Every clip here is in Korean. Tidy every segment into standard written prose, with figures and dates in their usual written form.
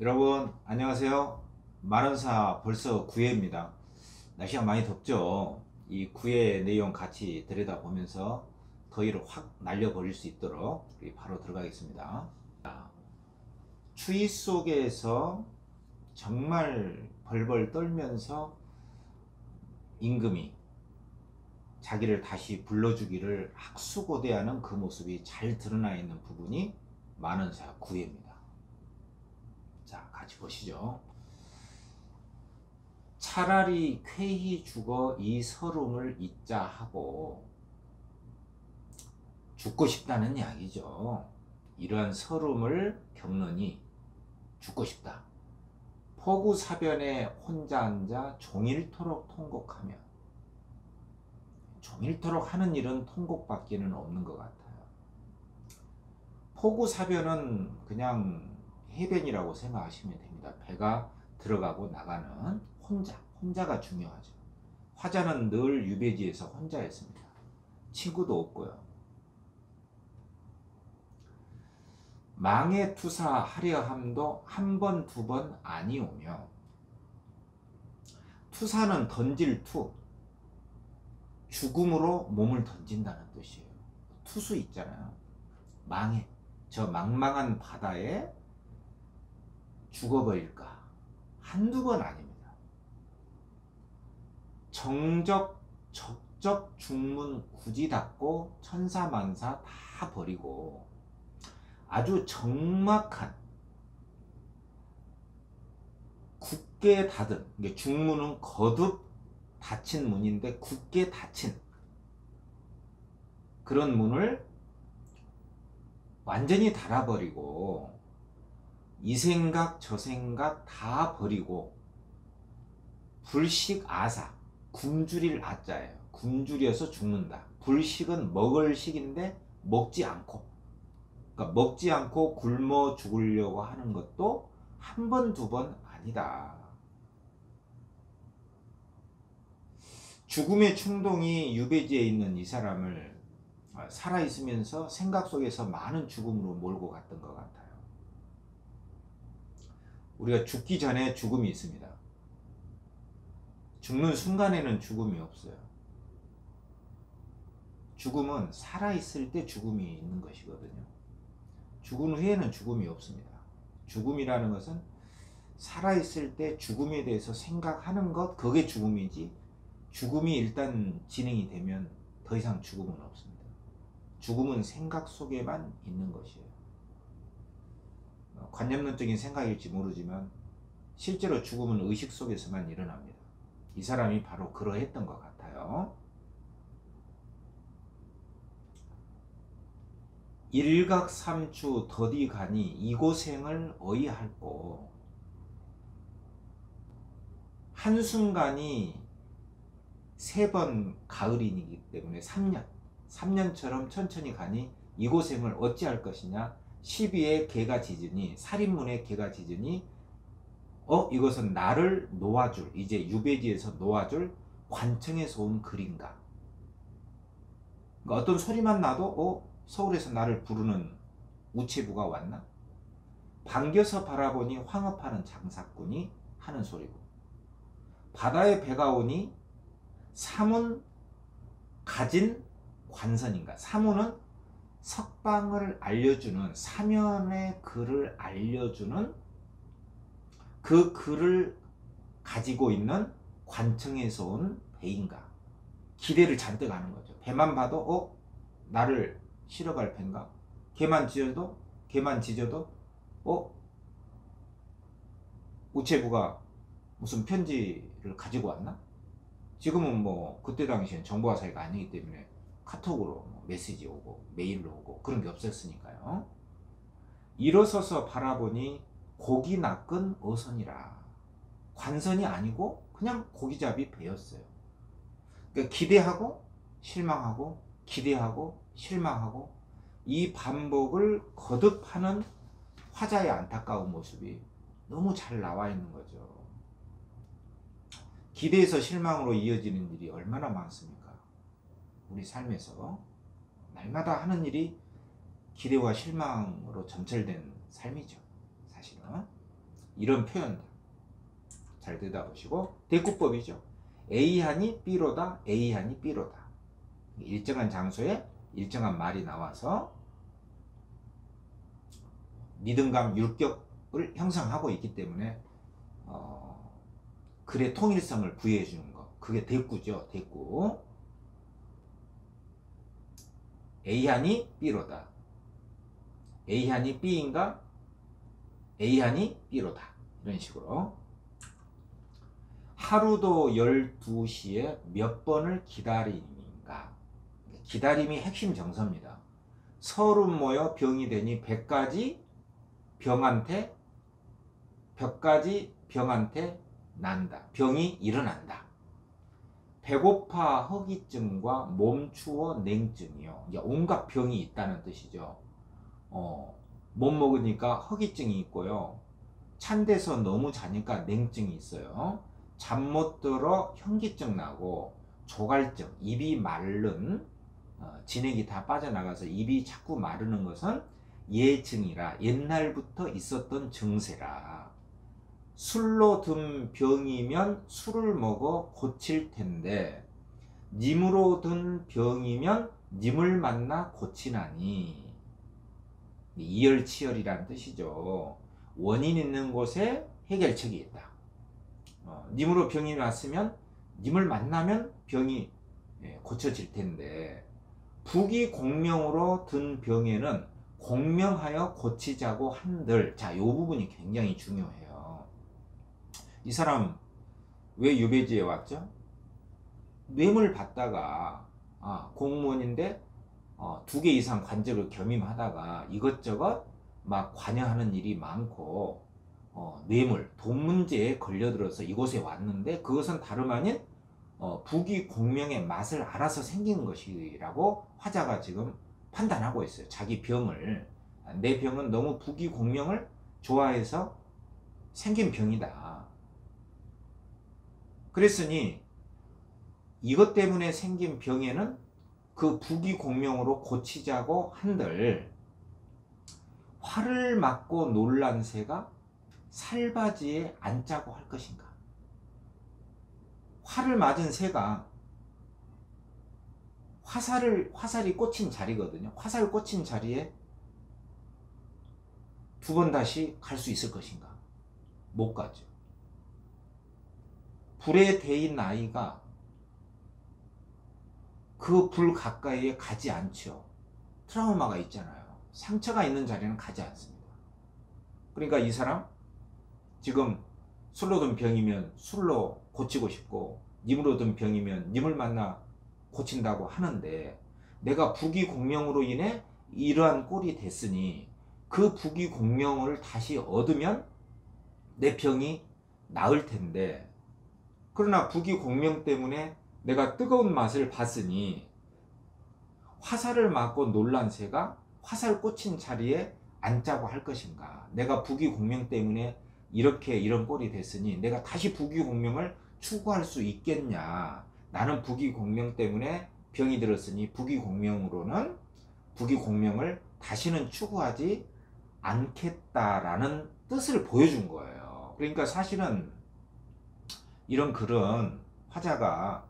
여러분 안녕하세요. 만원사 벌써 9회입니다. 날씨가 많이 덥죠. 이 9회 내용 같이 들여다보면서 더위를 확 날려버릴 수 있도록 바로 들어가겠습니다. 추위 속에서 정말 벌벌 떨면서 임금이 자기를 다시 불러주기를 학수고대하는 그 모습이 잘 드러나 있는 부분이 만원사 9회입니다. 자, 같이 보시죠. 차라리 쾌히 죽어 이 서름을 잊자 하고, 죽고 싶다는 이야기죠. 이러한 서름을 겪느니 죽고 싶다. 포구사변에 혼자 앉아 종일토록 통곡하며, 종일토록 하는 일은 통곡밖에는 없는 것 같아요. 포구사변은 그냥 해변이라고 생각하시면 됩니다. 배가 들어가고 나가는 혼자가 중요하죠. 화자는 늘 유배지에서 혼자였습니다. 친구도 없고요. 망에 투사하려 함도 한 번, 두 번 아니오며, 투사는 던질 투, 죽음으로 몸을 던진다는 뜻이에요. 투수 있잖아요. 망에, 저 망망한 바다에 죽어버릴까? 한두 번 아닙니다. 정적, 적적, 중문 굳이 닫고 천사만사 다 버리고 아주 적막한 굳게 닫은, 중문은 거듭 닫힌 문인데 굳게 닫힌 그런 문을 완전히 닫아버리고 이 생각 저 생각 다 버리고 불식아사, 굶주릴 아자예요. 굶주려서 죽는다. 불식은 먹을 식인데 먹지 않고, 그러니까 먹지 않고 굶어 죽으려고 하는 것도 한 번, 두 번 아니다. 죽음의 충동이 유배지에 있는 이 사람을 살아있으면서 생각 속에서 많은 죽음으로 몰고 갔던 것 같아요. 우리가 죽기 전에 죽음이 있습니다. 죽는 순간에는 죽음이 없어요. 죽음은 살아있을 때 죽음이 있는 것이거든요. 죽은 후에는 죽음이 없습니다. 죽음이라는 것은 살아있을 때 죽음에 대해서 생각하는 것, 그게 죽음이지, 죽음이 일단 진행이 되면 더 이상 죽음은 없습니다. 죽음은 생각 속에만 있는 것이에요. 관념론적인 생각일지 모르지만 실제로 죽음은 의식 속에서만 일어납니다. 이 사람이 바로 그러했던 것 같아요. 일각삼추 더디가니 이고생을 어이할꼬. 한순간이 3번 가을이기 때문에 3년처럼 천천히 가니 이고생을 어찌할 것이냐. 시비에 개가 짖으니, 살인문에 개가 짖으니 이것은 나를 놓아줄, 이제 유배지에서 놓아줄 관청에서 온 글인가. 그러니까 어떤 소리만 나도 서울에서 나를 부르는 우체부가 왔나? 반겨서 바라보니 황업하는 장사꾼이 하는 소리고, 바다에 배가 오니 사문 가진 관선인가. 사문은 석방을 알려주는, 사면의 글을 알려주는 그 글을 가지고 있는 관청에서 온 배인가. 기대를 잔뜩 하는 거죠. 배만 봐도 나를 실어갈 배인가. 개만 짖어도 우체부가 무슨 편지를 가지고 왔나? 지금은 뭐 그때 당시엔 정보화 사회가 아니기 때문에 카톡으로 메시지 오고 메일로 오고 그런 게 없었으니까요. 일어서서 바라보니 고기 낚은 어선이라. 관선이 아니고 그냥 고기잡이 배였어요. 그러니까 기대하고 실망하고 기대하고 실망하고 이 반복을 거듭하는 화자의 안타까운 모습이 너무 잘 나와 있는 거죠. 기대에서 실망으로 이어지는 일이 얼마나 많습니까? 우리 삶에서 날마다 하는 일이 기대와 실망으로 점철된 삶이죠, 사실은. 이런 표현들 잘 들여다보시고, 대꾸법이죠. A한이 B로다, A한이 B로다. 일정한 장소에 일정한 말이 나와서 리듬감, 율격을 형성하고 있기 때문에 글의 통일성을 부여해 주는 거, 그게 대꾸죠. 대꾸. A한이 B로다, A한이 B인가, A한이 B로다, 이런 식으로. 하루도 12시에 몇 번을 기다리는가. 기다림이 핵심 정서입니다. 30 모여 병이 되니 100가지 병한테 난다. 병이 일어난다. 배고파 허기증과 몸 추워 냉증이요. 온갖 병이 있다는 뜻이죠. 못 먹으니까 허기증이 있고요. 찬 데서 너무 자니까 냉증이 있어요. 잠 못 들어 현기증 나고, 조갈증, 입이 마른, 진액이 다 빠져나가서 입이 자꾸 마르는 것은 예증이라, 옛날부터 있었던 증세라. 술로 든 병이면 술을 먹어 고칠 텐데, 님으로 든 병이면 님을 만나 고치나니. 이열치열이라는 뜻이죠. 원인 있는 곳에 해결책이 있다. 님으로 병이 왔으면 님을 만나면 병이 고쳐질 텐데, 북이 공명으로 든 병에는 공명하여 고치자고 한들. 자, 이 부분이 굉장히 중요해요. 이 사람 왜 유배지에 왔죠? 뇌물 받다가 공무원인데 2개 이상 관직을 겸임하다가 이것저것 막 관여하는 일이 많고 뇌물, 돈 문제에 걸려들어서 이곳에 왔는데, 그것은 다름 아닌 북이 공명의 맛을 알아서 생긴 것이라고 화자가 지금 판단하고 있어요. 자기 병을, 내 병은 너무 북이 공명을 좋아해서 생긴 병이다. 그랬으니 이것 때문에 생긴 병에는 그 북이 공명으로 고치자고 한들, 화를 맞고 놀란 새가 살바지에 앉자고 할 것인가? 화를 맞은 새가, 화살이 꽂힌 자리거든요. 화살 꽂힌 자리에 2번 다시 갈 수 있을 것인가? 못 가죠. 불에 데인 아이가 그 불 가까이에 가지 않죠. 트라우마가 있잖아요. 상처가 있는 자리는 가지 않습니다. 그러니까 이 사람 지금 술로 든 병이면 술로 고치고 싶고, 님으로 든 병이면 님을 만나 고친다고 하는데, 내가 북이 공명으로 인해 이러한 꼴이 됐으니 그 북이 공명을 다시 얻으면 내 병이 나을 텐데, 그러나 북이 공명 때문에 내가 뜨거운 맛을 봤으니 화살을 맞고 놀란 새가 화살 꽂힌 자리에 앉자고 할 것인가? 내가 북이 공명 때문에 이런 꼴이 됐으니 내가 다시 북이 공명을 추구할 수 있겠냐? 나는 북이 공명 때문에 병이 들었으니 북이 공명으로는 북이 공명을 다시는 추구하지 않겠다라는 뜻을 보여준 거예요. 그러니까 사실은 이런 글은 화자가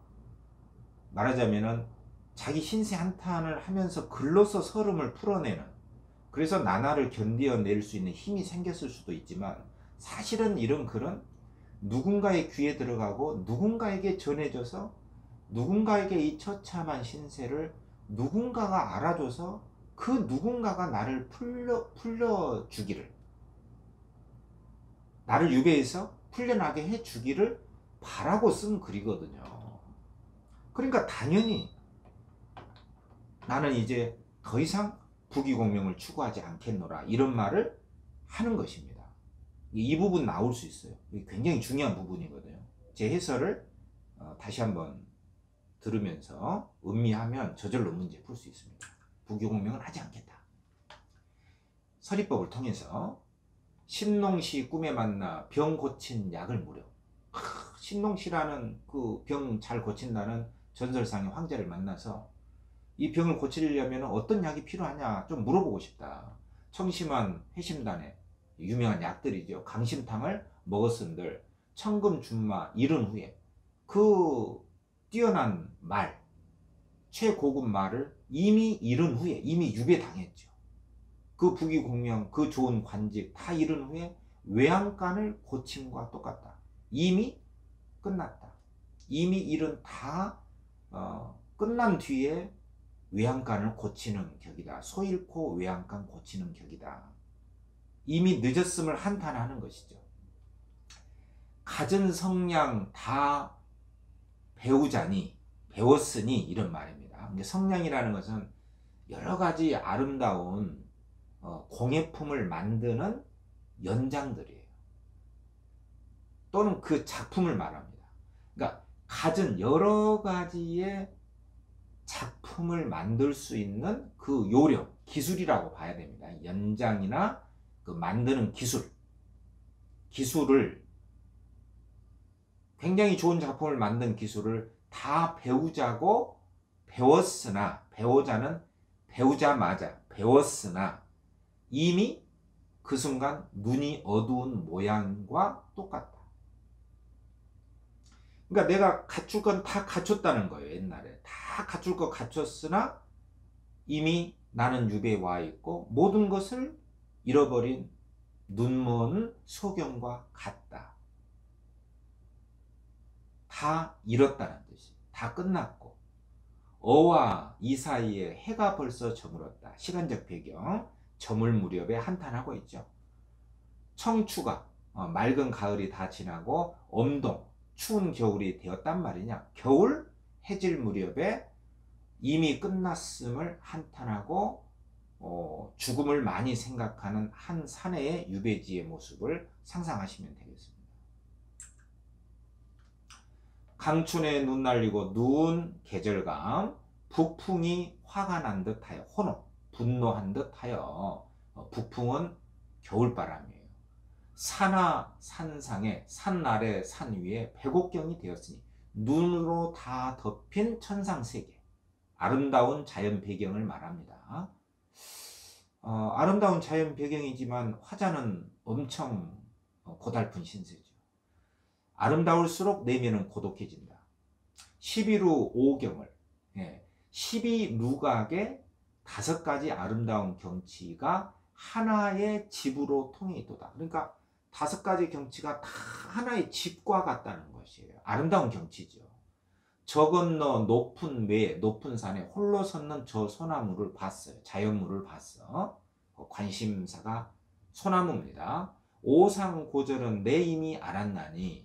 말하자면은 자기 신세 한탄을 하면서 글로서 서름을 풀어내는, 그래서 나날을 견뎌낼 수 있는 힘이 생겼을 수도 있지만, 사실은 이런 글은 누군가의 귀에 들어가고 누군가에게 전해져서 누군가에게 이 처참한 신세를 누군가가 알아줘서 그 누군가가 나를 풀려주기를, 나를 유배해서 풀려나게 해주기를 바라고 쓴 글이거든요. 그러니까 당연히 나는 이제 더 이상 부귀공명을 추구하지 않겠노라, 이런 말을 하는 것입니다. 이 부분 나올 수 있어요. 이게 굉장히 중요한 부분이거든요. 제 해설을 다시 한번 들으면서 음미하면 저절로 문제 풀 수 있습니다. 부귀공명을 하지 않겠다. 서리법을 통해서 신농시 꿈에 만나 병 고친 약을 무려. 신농시라는 그 병 잘 고친다는 전설상의 황제를 만나서 이 병을 고치려면 어떤 약이 필요하냐 좀 물어보고 싶다. 청심환 회심단에 유명한 약들이죠. 강심탕을 먹었은들 천금준마 잃은 후에 그 뛰어난 말, 최고급 말을 이미 잃은 후에 이미 유배당했죠. 그 부귀공명, 그 좋은 관직 다 잃은 후에 외양간을 고침과 똑같다. 이미 끝났다. 이미 일은 다 끝난 뒤에 외양간을 고치는 격이다. 소 잃고 외양간 고치는 격이다. 이미 늦었음을 한탄하는 것이죠. 갖은 성량 다 배웠으니 이런 말입니다. 성량이라는 것은 여러 가지 아름다운 공예품을 만드는 연장들이에요. 또는 그 작품을 말합니다. 그러니까 갖은 여러 가지의 작품을 만들 수 있는 그 요령, 기술이라고 봐야 됩니다. 연장이나 그 만드는 기술을 굉장히 좋은 작품을 만든 기술을 다 배우자고 배우자마자 배웠으나 이미 그 순간 눈이 어두운 모양과 똑같다. 그러니까 내가 갖출 건 다 갖췄다는 거예요. 옛날에 다 갖출 거 갖췄으나 이미 나는 유배에 와 있고 모든 것을 잃어버린 눈먼 소경과 같다. 다 잃었다는 뜻이, 다 끝났고 어와 이 사이에 해가 벌써 저물었다. 시간적 배경, 저물 무렵에 한탄하고 있죠. 청추가 맑은 가을이 다 지나고 엄동 추운 겨울이 되었단 말이냐. 겨울 해질 무렵에 이미 끝났음을 한탄하고 죽음을 많이 생각하는 한 사내의 유배지의 모습을 상상하시면 되겠습니다. 강춘에 눈 날리고 누운 계절감, 북풍이 화가 난 듯하여 혼업, 분노한 듯하여. 북풍은 겨울바람이에요. 산하 산상에 산 아래 산 위에 백옥경이 되었으니 눈으로 다 덮인 천상세계, 아름다운 자연 배경을 말합니다. 아름다운 자연 배경이지만 화자는 엄청 고달픈 신세죠. 아름다울수록 내면은 고독해진다. 11루 5경을 12루각의 5가지 아름다운 경치가 하나의 집으로 통해 있도다. 그러니까 5가지 경치가 다 하나의 집과 같다는 것이에요. 아름다운 경치죠. 저 건너 높은 높은 산에 홀로 섰는 저 소나무를 봤어요. 자연물을 봤어. 관심사가 소나무입니다. 오상고절은 내 이미 알았나니.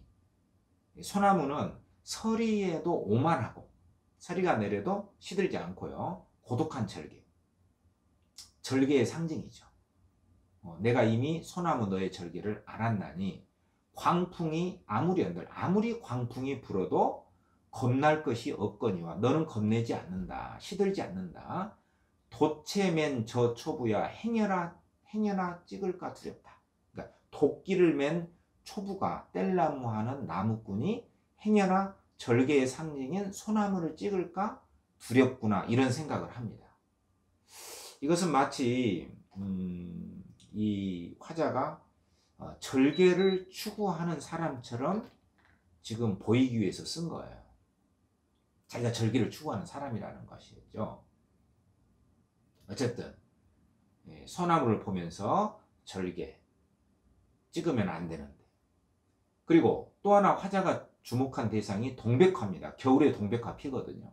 소나무는 서리에도 오만하고 서리가 내려도 시들지 않고요. 고독한 절개. 절개의 상징이죠. 내가 이미 소나무 너의 절개를 알았나니. 광풍이 아무리 광풍이 불어도 겁날 것이 없거니와 너는 겁내지 않는다. 시들지 않는다. 돛체 맨 저 초부야 행여나 찍을까 두렵다. 그러니까 도끼를 맨 초부가 뗄나무하는 나무꾼이 행여나 절개의 상징인 소나무를 찍을까 두렵구나, 이런 생각을 합니다. 이것은 마치 이 화자가 절개를 추구하는 사람처럼 지금 보이기 위해서 쓴 거예요. 자기가 절개를 추구하는 사람이라는 것이죠. 어쨌든 소나무를 보면서 절개 찍으면 안 되는데. 그리고 또 하나 화자가 주목한 대상이 동백화입니다. 겨울에 동백화 피거든요.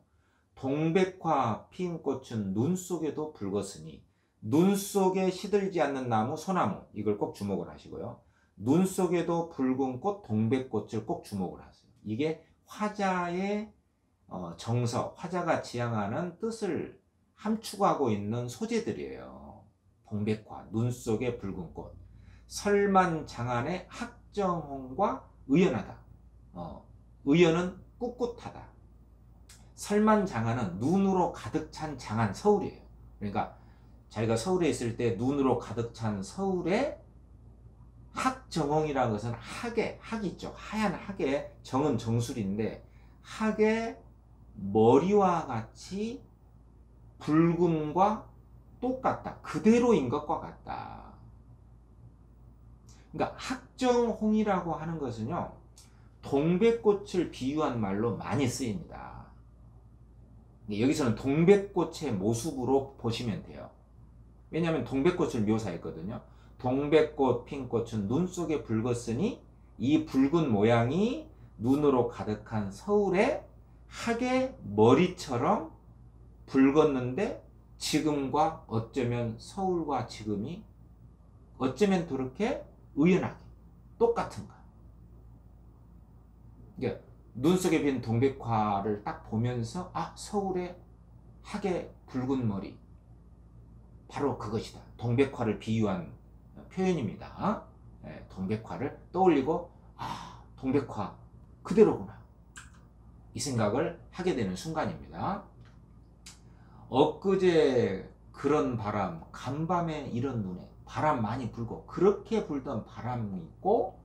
동백화 핀 꽃은 눈 속에도 붉었으니, 눈 속에 시들지 않는 나무 소나무, 이걸 꼭 주목을 하시고요. 눈 속에도 붉은 꽃 동백꽃을 꼭 주목을 하세요. 이게 화자의 정서, 화자가 지향하는 뜻을 함축하고 있는 소재들이에요. 동백화, 눈 속에 붉은 꽃, 설만장안의 학정홍과 의연하다. 의연은 꿋꿋하다. 설만장안은 눈으로 가득 찬 장안, 서울이에요. 그러니까 자기가 서울에 있을 때 눈으로 가득 찬 서울에 학정홍이라는 것은 학이 있죠. 하얀 학의 정은 정술인데 학의 머리와 같이 붉음과 똑같다. 그대로인 것과 같다. 그러니까 학정홍이라고 하는 것은요, 동백꽃을 비유한 말로 많이 쓰입니다. 여기서는 동백꽃의 모습으로 보시면 돼요. 왜냐하면 동백꽃을 묘사했거든요. 동백꽃 핀 꽃은 눈 속에 붉었으니 이 붉은 모양이 눈으로 가득한 서울의 학의 머리처럼 붉었는데 지금과 어쩌면 서울과 지금이 어쩌면 그렇게 우연하게 똑같은가. 그러니까 눈 속에 빈 동백화를 딱 보면서 아, 서울의 학의 붉은 머리 바로 그것이다. 동백화를 비유한 표현입니다. 동백화를 떠올리고 아, 동백화 그대로구나. 이 생각을 하게 되는 순간입니다. 엊그제 그런 바람, 간밤에 이런 눈에 바람 많이 불고 그렇게 불던 바람이 있고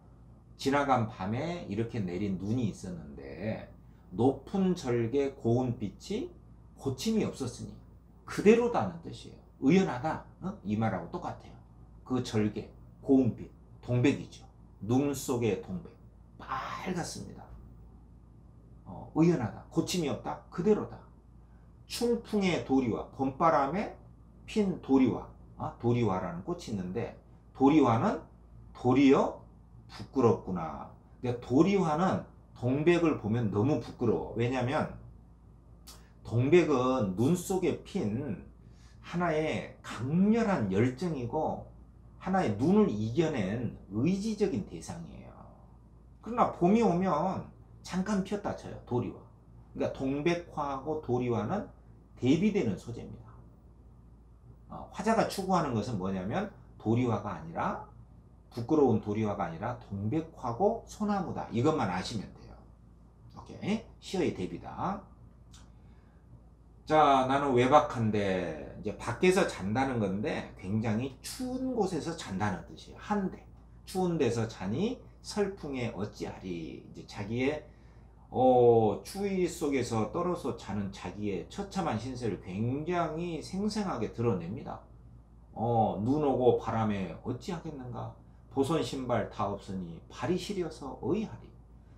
지나간 밤에 이렇게 내린 눈이 있었는데 높은 절개 고운 빛이 고침이 없었으니 그대로다는 뜻이에요. 우연하다, 이 말하고 똑같아요. 그 절개 고운 빛 동백이죠. 눈 속의 동백 빨갛습니다. 우연하다, 고침이 없다, 그대로다. 춘풍의 도리화, 봄바람에 핀 도리화, 도리화라는 꽃이 있는데 도리화는 도리어 부끄럽구나. 근데 도리화는 동백을 보면 너무 부끄러워. 왜냐면 동백은 눈 속에 핀 하나의 강렬한 열정이고 하나의 눈을 이겨낸 의지적인 대상이에요. 그러나 봄이 오면 잠깐 피었다 쳐요. 도리화. 그러니까 동백화하고 도리화는 대비되는 소재입니다. 화자가 추구하는 것은 뭐냐면 도리화가 아니라 부끄러운 도리화가 아니라 동백화고 소나무다. 이것만 아시면 돼요. 오케이. 시어의 대비다. 자, 나는 외박한데 이제 밖에서 잔다는 건데 굉장히 추운 곳에서 잔다는 뜻이에요. 한데 추운 데서 자니 설풍에 어찌하리. 이제 자기의 추위 속에서 떨어서 자는 자기의 처참한 신세를 굉장히 생생하게 드러냅니다. 눈 오고 바람에 어찌하겠는가. 보선 신발 다 없으니 발이 시려서 어이하리.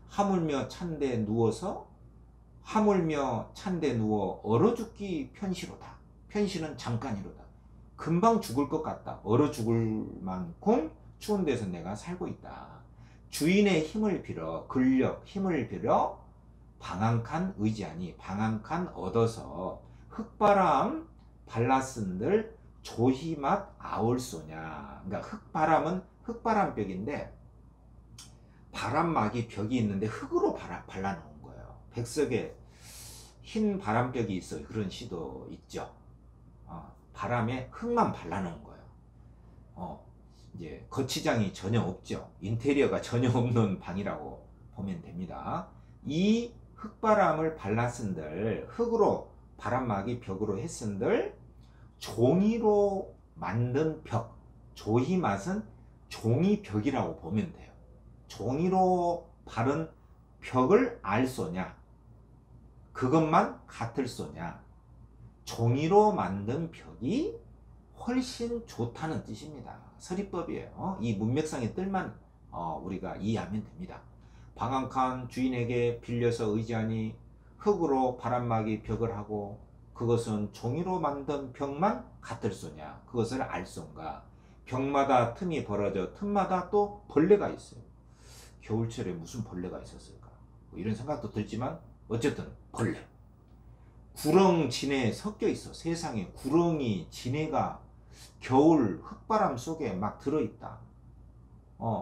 하물며 찬데 누워 얼어 죽기 편시로다. 편시는 잠깐이로다. 금방 죽을 것 같다. 얼어 죽을 만큼 추운 데서 내가 살고 있다. 주인의 힘을 빌어 근력 힘을 빌어 방한칸 의지하니 방한칸 얻어서 흙바람 발라쓴들 조희맛 아울소냐. 그러니까 흙바람은 흙바람벽인데 바람막이 벽이 있는데 흙으로 발라놓은 거예요. 백석에 흰 바람벽이 있어요. 그런 시도 있죠. 바람에 흙만 발라놓은 거예요. 이제 거치장이 전혀 없죠. 인테리어가 전혀 없는 방이라고 보면 됩니다. 이 흙바람을 발랐은들 흙으로 바람막이 벽으로 했은들 종이로 만든 벽, 조희맛은 종이벽이라고 보면 돼요. 종이로 바른 벽을 알소냐, 그것만 같을 소냐. 종이로 만든 벽이 훨씬 좋다는 뜻입니다. 서리법이에요. 이 문맥상의 뜻만 우리가 이해하면 됩니다. 방한칸 주인에게 빌려서 의지하니 흙으로 바람막이 벽을 하고 그것은 종이로 만든 벽만 같을 소냐. 그것을 알소인가. 벽마다 틈이 벌어져 틈마다 또 벌레가 있어요. 겨울철에 무슨 벌레가 있었을까. 이런 생각도 들지만 어쨌든 벌레. 구렁 진해에 섞여 있어. 세상에 구렁이 진해가 겨울 흙바람 속에 막 들어있다.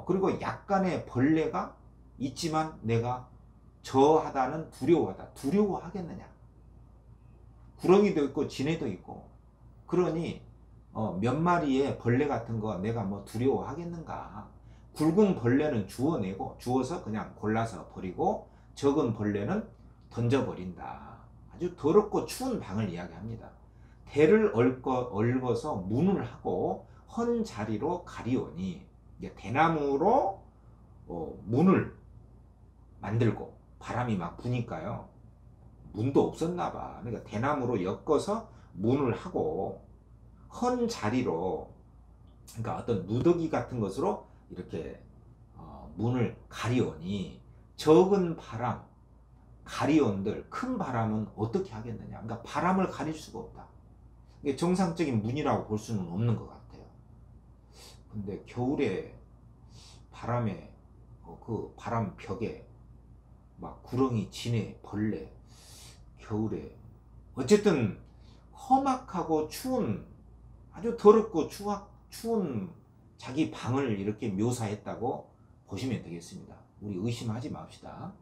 그리고 약간의 벌레가 있지만 내가 저하다는 두려워하다. 두려워하겠느냐. 구렁이도 있고 진해도 있고 그러니 몇 마리의 벌레 같은 거 내가 뭐 두려워하겠는가. 굵은 벌레는 주워서 그냥 골라서 버리고 적은 벌레는 던져버린다. 아주 더럽고 추운 방을 이야기합니다. 대를 얽어서 문을 하고 헌 자리로 가리오니 대나무로 문을 만들고 바람이 막 부니까요. 문도 없었나 봐. 그러니까 대나무로 엮어서 문을 하고 헌 자리로 그러니까 어떤 누더기 같은 것으로 이렇게 문을 가리오니 적은 바람, 가리온들 큰 바람은 어떻게 하겠느냐. 그러니까 바람을 가릴 수가 없다. 이게 정상적인 문이라고 볼 수는 없는 것 같아요. 근데 겨울에 바람에 그 바람 벽에 막 구렁이, 지네, 벌레, 겨울에 어쨌든 험악하고 추운, 아주 더럽고 추운 자기 방을 이렇게 묘사했다고 보시면 되겠습니다. 우리 의심하지 맙시다.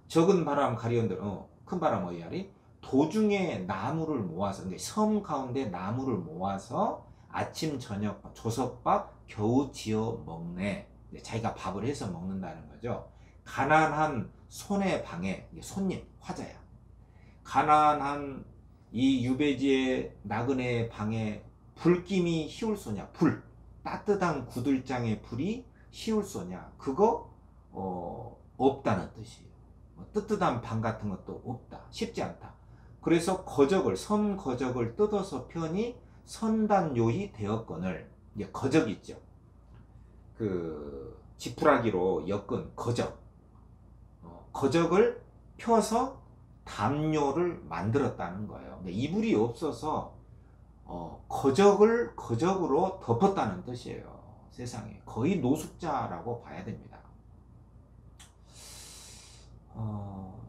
적은 바람 가리온들, 큰 바람 어이야리 도중에 나무를 모아서, 그러니까 섬 가운데 나무를 모아서 아침 저녁 조석밥 겨우 지어 먹네. 자기가 밥을 해서 먹는다는 거죠. 가난한 손의 방에, 손님, 화자야. 가난한 이 유배지의 나그네의 방에 불김이 희울소냐. 불, 따뜻한 구들장의 불이 희울소냐. 그거 없다는 뜻이에요. 뜨뜻한 방 같은 것도 없다. 쉽지 않다. 그래서 거적을, 섬 거적을 뜯어서 편히 선단요히 되었거늘, 이게 거적 있죠. 그 지푸라기로 엮은 거적, 거적을 펴서 담요를 만들었다는 거예요. 이불이 없어서 거적으로 덮었다는 뜻이에요. 세상에 거의 노숙자라고 봐야 됩니다.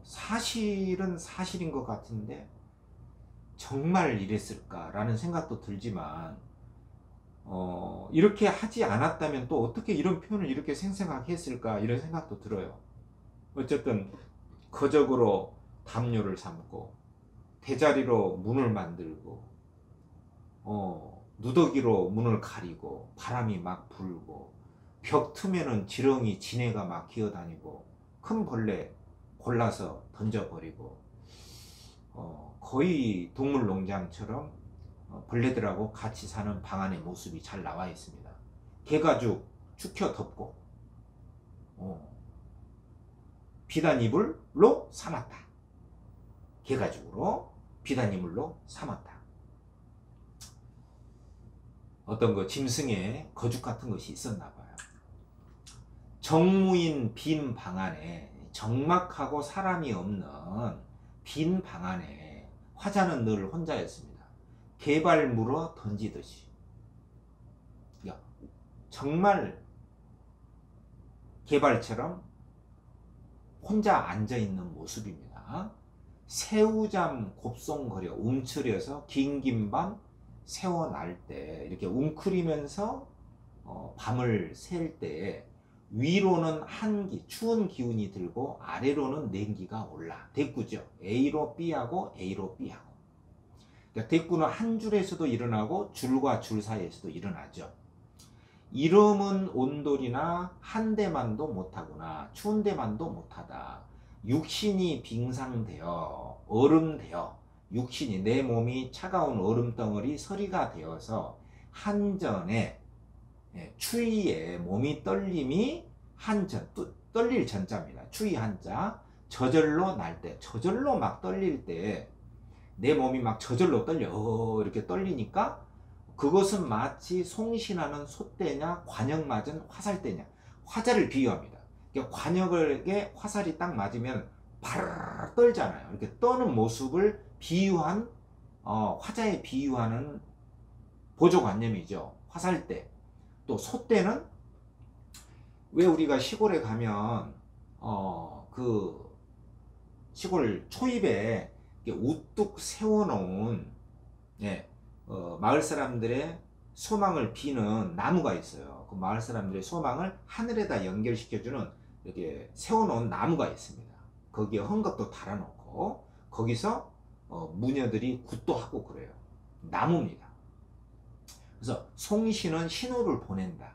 사실은 사실인 것 같은데 정말 이랬을까라는 생각도 들지만 이렇게 하지 않았다면 또 어떻게 이런 표현을 이렇게 생생하게 했을까, 이런 생각도 들어요. 어쨌든 거적으로 담요를 삼고 대자리로 문을 만들고 누더기로 문을 가리고 바람이 막 불고 벽 틈에는 지렁이, 지네가 막 기어다니고 큰 벌레 골라서 던져버리고 거의 동물농장처럼 벌레들하고 같이 사는 방 안의 모습이 잘 나와 있습니다. 개가죽 축혀 덮고 비단 이불로 삼았다. 개가죽으로 비단 이불로 삼았다. 어떤 그 짐승의 거죽 같은 것이 있었나 봐요. 정무인 빈 방 안에, 적막하고 사람이 없는 빈 방 안에 화자는 늘 혼자였습니다. 개발 물어 던지듯이. 정말 개발처럼 혼자 앉아있는 모습입니다. 새우잠 곱송거려 움츠려서 긴긴 밤 새워날 때 이렇게 웅크리면서 밤을 샐 때 위로는 한기, 추운 기운이 들고 아래로는 냉기가 올라. 대꾸죠. A로 B하고 A로 B하고. 그러니까 대꾸는 한 줄에서도 일어나고 줄과 줄 사이에서도 일어나죠. 이름은 온돌이나 한 대만도 못하구나. 추운 대만도 못하다. 육신이 빙상되어 얼음되어, 육신이, 내 몸이 차가운 얼음덩어리 서리가 되어서 한전에, 추위에 몸이 떨림이 한전, 떨릴 전자입니다. 추위 한자. 저절로 날 때, 저절로 막 떨릴 때 내 몸이 막 저절로 떨려. 이렇게 떨리니까 그것은 마치 송신하는 솥대냐 관역 맞은 화살대냐. 화살을 비유합니다. 그러니까 관역에 화살이 딱 맞으면 바르르 떨잖아요. 이렇게 떠는 모습을 비유한, 화자에 비유하는 보조관념이죠. 화살대. 또 솥대는 왜 우리가 시골에 가면 그 시골 초입에 우뚝 세워놓은, 마을 사람들의 소망을 비는 나무가 있어요. 그 마을 사람들의 소망을 하늘에다 연결시켜주는 이렇게 세워놓은 나무가 있습니다. 거기에 헝겊도 달아놓고 거기서 무녀들이 굿도 하고 그래요. 나무입니다. 그래서 송신은 신호를 보낸다.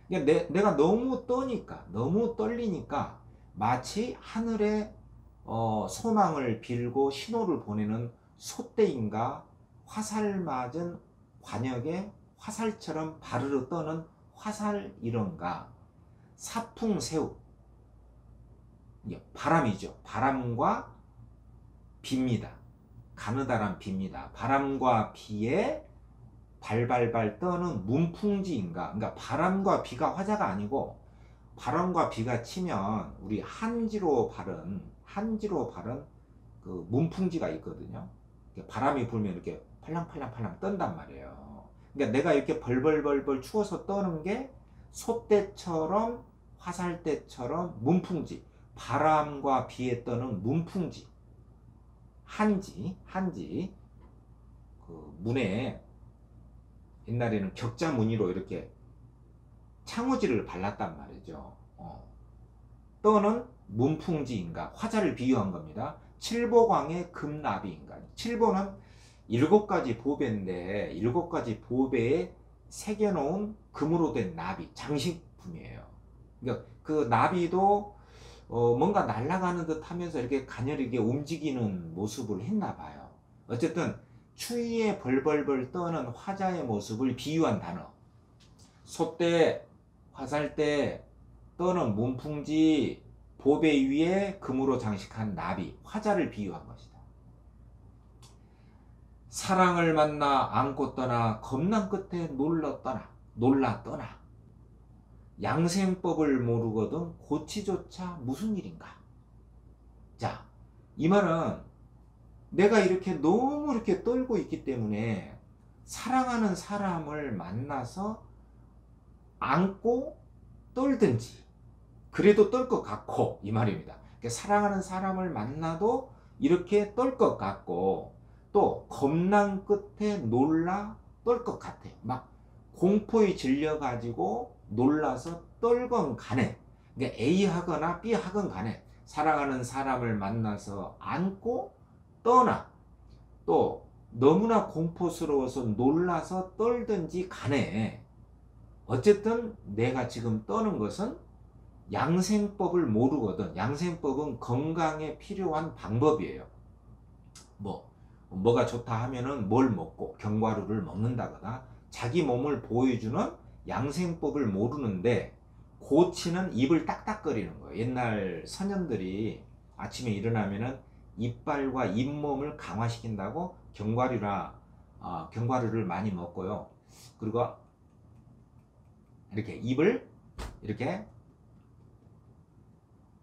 그러니까 내가 너무 떠니까, 너무 떨리니까 마치 하늘에 소망을 빌고 신호를 보내는 솥대인가 화살 맞은 관역에 화살처럼 바르르 떠는 화살이런가. 사풍새우, 바람이죠. 바람과 비입니다. 가느다란 비입니다. 바람과 비에 발발발 떠는 문풍지인가. 그러니까 바람과 비가 화자가 아니고 바람과 비가 치면 우리 한지로 바른 그 문풍지가 있거든요. 바람이 불면 이렇게 팔랑팔랑팔랑 떤단 말이에요. 그러니까 내가 이렇게 벌벌벌벌 추워서 떠는 게 소떼처럼 화살떼처럼 문풍지, 바람과 비에 떠는 문풍지, 한지 그 문에 옛날에는 격자 무늬로 이렇게 창호지를 발랐단 말이죠. 떠는 문풍지인가, 화자를 비유한 겁니다. 칠보광의 금나비인가. 칠보는 7가지 보배인데 7가지 보배에 새겨놓은 금으로 된 나비, 장식품이에요. 그러니까 그 나비도 뭔가 날아가는 듯 하면서 이렇게 가녀리게 움직이는 모습을 했나 봐요. 어쨌든 추위에 벌벌벌 떠는 화자의 모습을 비유한 단어. 소떼, 화살떼, 떠는 문풍지, 보배 위에 금으로 장식한 나비, 화자를 비유한 것이다. 사랑을 만나 안고 떠나 겁난 끝에 놀라 떠나 양생법을 모르거든 고치조차 무슨 일인가. 자, 이 말은 내가 이렇게 너무 이렇게 떨고 있기 때문에 사랑하는 사람을 만나서 안고 떨든지, 그래도 떨 것 같고, 이 말입니다. 그러니까 사랑하는 사람을 만나도 이렇게 떨 것 같고, 또 겁난 끝에 놀라 떨 것 같아요. 막 공포에 질려가지고 놀라서 떨건 간에, 그러니까 A 하거나 B 하건 간에 사랑하는 사람을 만나서 안고 떠나, 또 너무나 공포스러워서 놀라서 떨든지 간에 어쨌든 내가 지금 떠는 것은 양생법을 모르거든. 양생법은 건강에 필요한 방법이에요. 뭐가 좋다 하면은 뭘 먹고 견과류를 먹는다거나 자기 몸을 보여주는 양생법을 모르는데 고치는 입을 딱딱거리는 거예요. 옛날 선현들이 아침에 일어나면은 이빨과 잇몸을 강화시킨다고 견과류를 많이 먹고요. 그리고 이렇게 입을 이렇게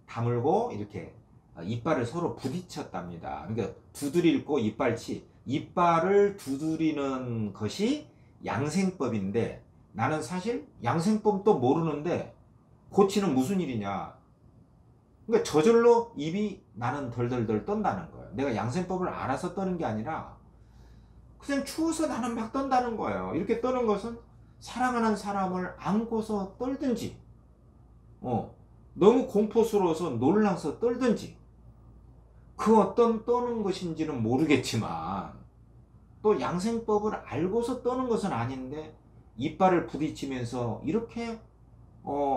다물고 이렇게 이빨을 서로 부딪혔답니다. 그러니까 두드리고 이빨치, 이빨을 두드리는 것이 양생법인데 나는 사실 양생법도 모르는데 고치는 무슨 일이냐. 그러니까 저절로 입이 나는 덜덜덜 떤다는 거예요. 내가 양생법을 알아서 떠는 게 아니라 그냥 추워서 나는 막 떤다는 거예요. 이렇게 떠는 것은 사랑하는 사람을 안고서 떨든지, 너무 공포스러워서 놀라서 떨든지, 그 어떤 떠는 것인지는 모르겠지만 또 양생법을 알고서 떠는 것은 아닌데 이빨을 부딪히면서 이렇게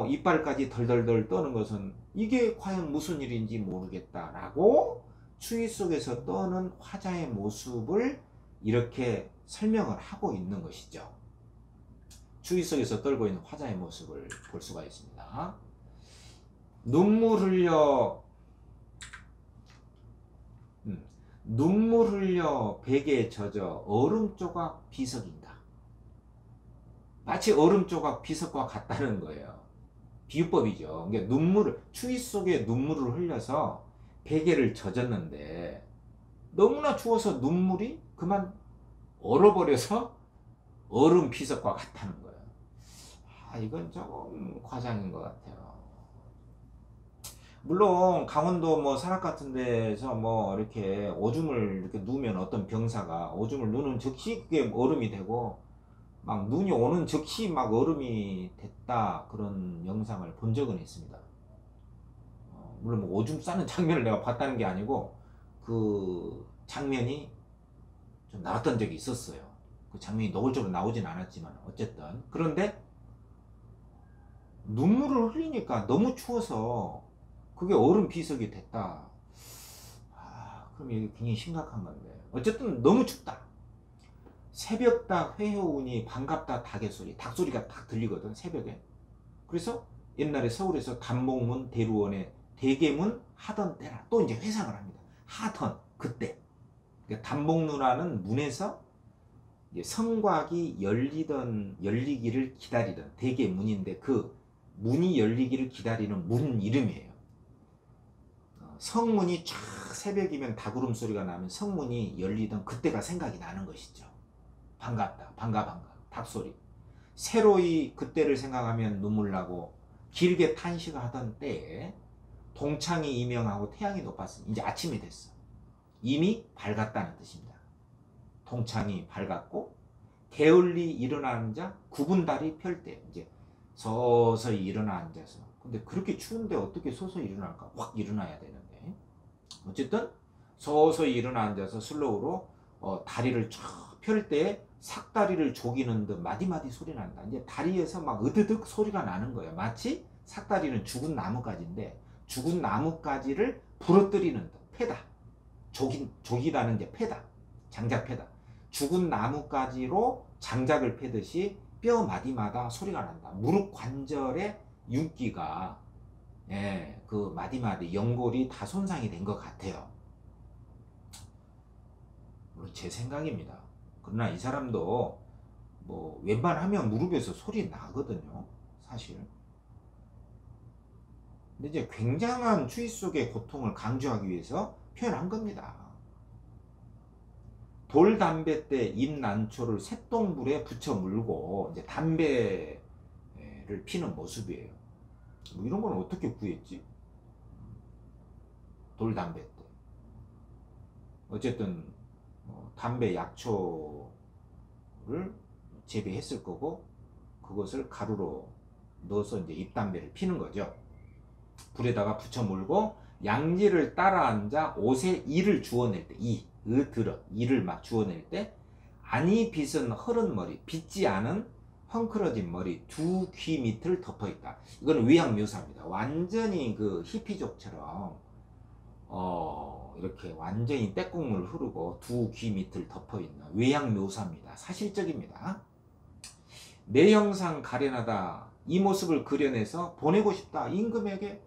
이빨까지 덜덜덜 떠는 것은 이게 과연 무슨 일인지 모르겠다라고 추위 속에서 떠는 화자의 모습을 이렇게 설명을 하고 있는 것이죠. 추위 속에서 떨고 있는 화자의 모습을 볼 수가 있습니다. 눈물 흘려 베개에 젖어 얼음 조각 비석인가. 마치 얼음 조각 비석과 같다는 거예요. 비유법이죠. 그러니까 추위 속에 눈물을 흘려서 베개를 젖었는데 너무나 추워서 눈물이 그만 얼어버려서 얼음 비석과 같다는 거예요. 이건 조금 과장인 것 같아요. 물론 강원도 뭐 산악 같은 데서 뭐 이렇게 오줌을 이렇게 누우면 어떤 병사가 오줌을 누는 즉시 그게 얼음이 되고 막 눈이 오는 즉시 막 얼음이 됐다, 그런 영상을 본 적은 있습니다. 물론 뭐 오줌 싸는 장면을 내가 봤다는 게 아니고 그 장면이 좀 나왔던 적이 있었어요. 그 장면이 노골적으로 나오진 않았지만 어쨌든, 그런데 눈물을 흘리니까 너무 추워서 그게 얼음 비석이 됐다. 그럼 이게 굉장히 심각한 건데, 어쨌든 너무 춥다. 새벽닭 회효운이 반갑다 닭의 소리, 닭소리가 딱 들리거든 새벽에. 그래서 옛날에 서울에서 단목문 대루원에 대개문 하던 때라 또 이제 회상을 합니다. 하던 그때, 그러니까 단목루라는 문에서 성곽이 열리기를 기다리던 대개 문인데 그 문이 열리기를 기다리는 문 이름이에요. 성문이 쫙 새벽이면 닭울음 소리가 나면 성문이 열리던 그때가 생각이 나는 것이죠. 반갑다, 반가 닭소리. 새로이 그때를 생각하면 눈물 나고 길게 탄식하던 때에 동창이 이명하고 태양이 높았으니 이제 아침이 됐어. 이미 밝았다는 뜻입니다. 동창이 밝았고 게을리 일어나 앉아 굽은 다리 펼 때 이제 서서히 일어나 앉아서, 근데 그렇게 추운데 어떻게 서서히 일어날까? 확 일어나야 되는데 어쨌든 서서히 일어나 앉아서 슬로우로 다리를 쫙 펼 때 삭다리를 조기는 듯 마디마디 소리 난다. 이제 다리에서 막 으드득 소리가 나는 거예요. 마치 삭다리는 죽은 나뭇가지인데 죽은 나뭇가지를 부러뜨리는 듯 패다. 조기라는 게 패다. 장작 패다. 죽은 나뭇가지로 장작을 패듯이 뼈 마디마다 소리가 난다. 무릎 관절의 윤기가 그 마디마디 연골이 다 손상이 된 것 같아요. 물론 제 생각입니다. 그러나 이 사람도 뭐 웬만하면 무릎에서 소리 나거든요, 사실. 근데 이제 굉장한 추위 속의 고통을 강조하기 위해서 표현한 겁니다. 돌 담배 때 잎 난초를 쇳덩불에 붙여 물고 이제 담배를 피는 모습이에요. 뭐 이런 건 어떻게 구했지? 돌 담배 때. 어쨌든 담배 약초를 재배했을 거고 그것을 가루로 넣어서 이제 잎담배를 피는 거죠. 불에다가 붙여 물고 양지를 따라 앉아 옷에 이를 주워낼 때, 이를 막 주워낼 때 아니 빗은 흐른 머리, 빗지 않은 헝클어진 머리, 두 귀 밑을 덮어 있다. 이거는 외양 묘사입니다. 완전히 그 히피족처럼 이렇게 완전히 떼국물 흐르고 두 귀 밑을 덮어 있는 외양 묘사입니다. 사실적입니다. 내 형상 가련하다. 이 모습을 그려내서 보내고 싶다. 임금에게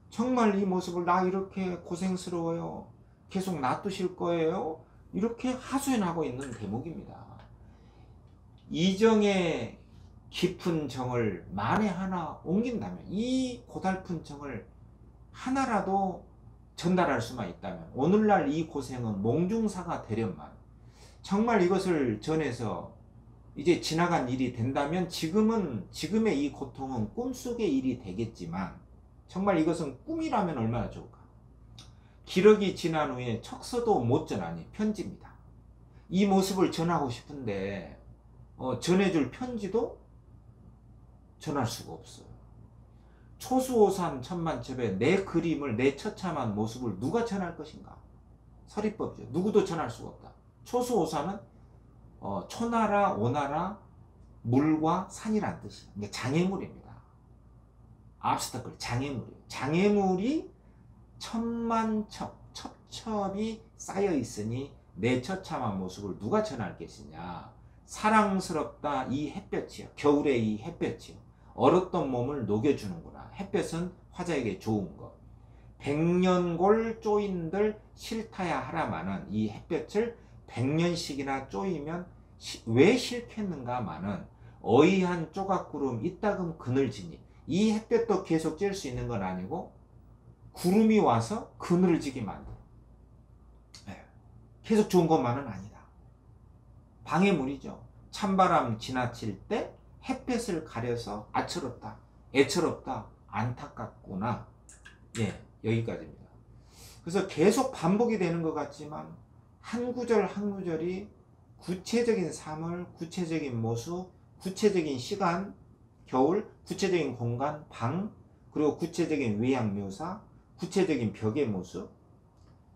정말 이 모습을 나 이렇게 고생스러워요. 계속 놔두실 거예요. 이렇게 하소연하고 있는 대목입니다. 이정의 깊은 정을 만에 하나 옮긴다면, 이 고달픈 정을 하나라도 전달할 수만 있다면, 오늘날 이 고생은 몽중사가 되련만, 정말 이것을 전해서 이제 지나간 일이 된다면 지금의 이 고통은 꿈속의 일이 되겠지만 정말 이것은 꿈이라면 얼마나 좋을까. 기러기 지난 후에 척서도 못 전하니 편지입니다. 이 모습을 전하고 싶은데 전해줄 편지도 전할 수가 없어요. 초수오산 천만첩에 내 그림을, 내 처참한 모습을 누가 전할 것인가? 서리법이죠. 누구도 전할 수가 없다. 초수오산은 초나라, 오나라, 물과 산이란 뜻이에요. 이게 장애물입니다. obstacle, 장애물이에요. 장애물이 천만첩, 첩첩이 쌓여 있으니 내 처참한 모습을 누가 전할 것이냐. 사랑스럽다 이 햇볕이요. 겨울의 이 햇볕이요. 얼었던 몸을 녹여주는구나. 햇볕은 화자에게 좋은 것. 백년골 쪼인들 싫다야 하라마는, 이 햇볕을 100년씩이나 쪼이면 왜 싫겠는가마는 어이한 조각구름 이따금 그늘지니, 이 햇볕도 계속 쬐을 수 있는 건 아니고 구름이 와서 그늘을 지게 만들어. 계속 좋은 것만은 아니다. 방해물이죠. 찬바람 지나칠 때 햇볕을 가려서 아처롭다, 애처롭다, 안타깝구나. 여기까지입니다. 그래서 계속 반복이 되는 것 같지만 한 구절 한 구절이 구체적인 삶을, 구체적인 모습, 구체적인 시간, 겨울, 구체적인 공간, 방, 그리고 구체적인 외양 묘사, 구체적인 벽의 모습,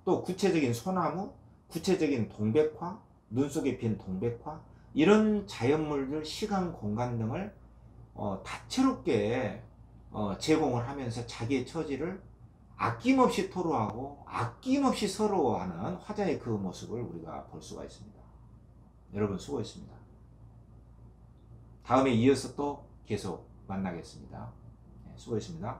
또 구체적인 소나무, 구체적인 동백화, 눈 속에 핀 동백화, 이런 자연물들, 시간, 공간 등을 다채롭게 제공을 하면서 자기의 처지를 아낌없이 토로하고 아낌없이 서러워하는 화자의 그 모습을 우리가 볼 수가 있습니다. 여러분 수고했습니다. 다음에 이어서 또 계속 만나겠습니다. 수고했습니다.